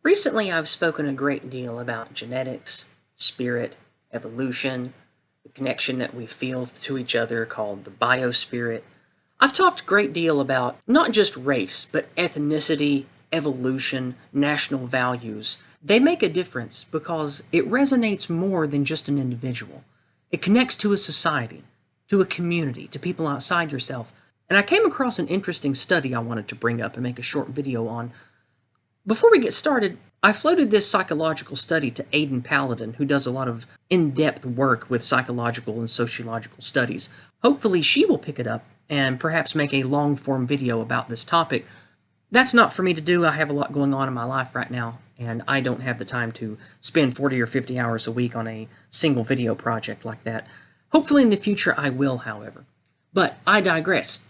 Recently, I've spoken a great deal about genetics, spirit, evolution, the connection that we feel to each other called the biospirit. I've talked a great deal about not just race, but ethnicity, evolution, national values. They make a difference because it resonates more than just an individual. It connects to a society, to a community, to people outside yourself. And I came across an interesting study I wanted to bring up and make a short video on. Before we get started, I floated this psychological study to Aydin Paladin, who does a lot of in-depth work with psychological and sociological studies. Hopefully she will pick it up and perhaps make a long-form video about this topic. That's not for me to do. I have a lot going on in my life right now, and I don't have the time to spend 40 or 50 hours a week on a single video project like that. Hopefully in the future I will, however. But I digress.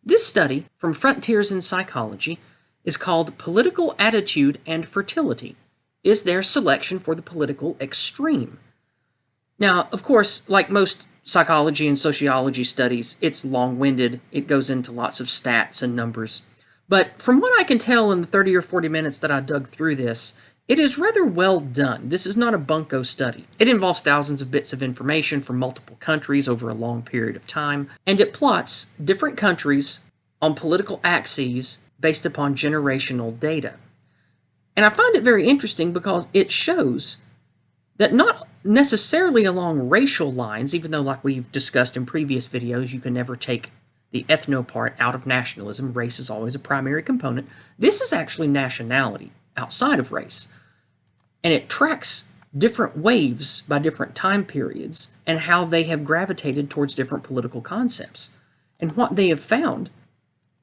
This study from Frontiers in Psychology is called Political Attitude and Fertility. Is there selection for the political extreme? Now, of course, like most psychology and sociology studies, it's long-winded. It goes into lots of stats and numbers. But from what I can tell in the 30 or 40 minutes that I dug through this, it is rather well done. This is not a bunko study. It involves thousands of bits of information from multiple countries over a long period of time, and it plots different countries on political axes based upon generational data. And I find it very interesting because it shows that not necessarily along racial lines, even though like we've discussed in previous videos, you can never take the ethno part out of nationalism. Race is always a primary component. This is actually nationality outside of race. And it tracks different waves by different time periods and how they have gravitated towards different political concepts. And what they have found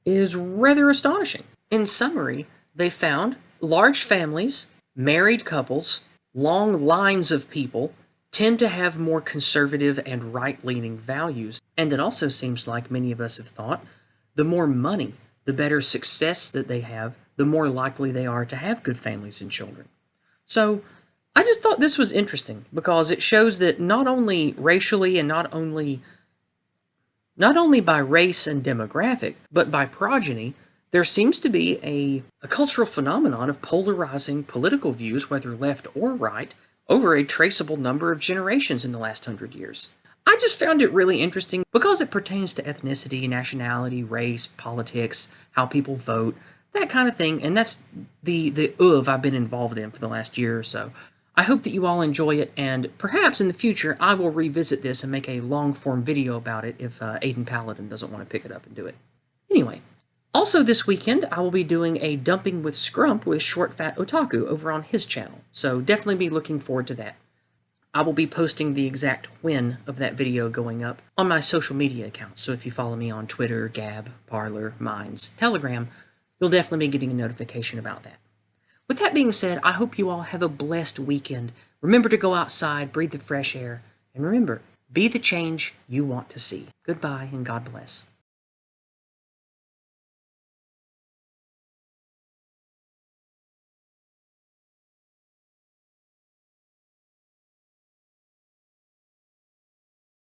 is rather astonishing. In summary, they found large families, married couples, long lines of people tend to have more conservative and right-leaning values. And it also seems like many of us have thought, the more money, the better success that they have, the more likely they are to have good families and children. So I just thought this was interesting because it shows that not only racially and not only by race and demographic, but by progeny, there seems to be a cultural phenomenon of polarizing political views, whether left or right, over a traceable number of generations in the last 100 years. I just found it really interesting because it pertains to ethnicity, nationality, race, politics, how people vote, that kind of thing, and that's the I've been involved in for the last year or so. I hope that you all enjoy it, and perhaps in the future I will revisit this and make a long-form video about it if Aydin Paladin doesn't want to pick it up and do it. Anyway, also this weekend I will be doing a Dumping with Scrump with Short Fat Otaku over on his channel, so definitely be looking forward to that. I will be posting the exact when of that video going up on my social media accounts, so if you follow me on Twitter, Gab, Parler, Minds, Telegram, you'll definitely be getting a notification about that. With that being said, I hope you all have a blessed weekend. Remember to go outside, breathe the fresh air, and remember, be the change you want to see. Goodbye and God bless.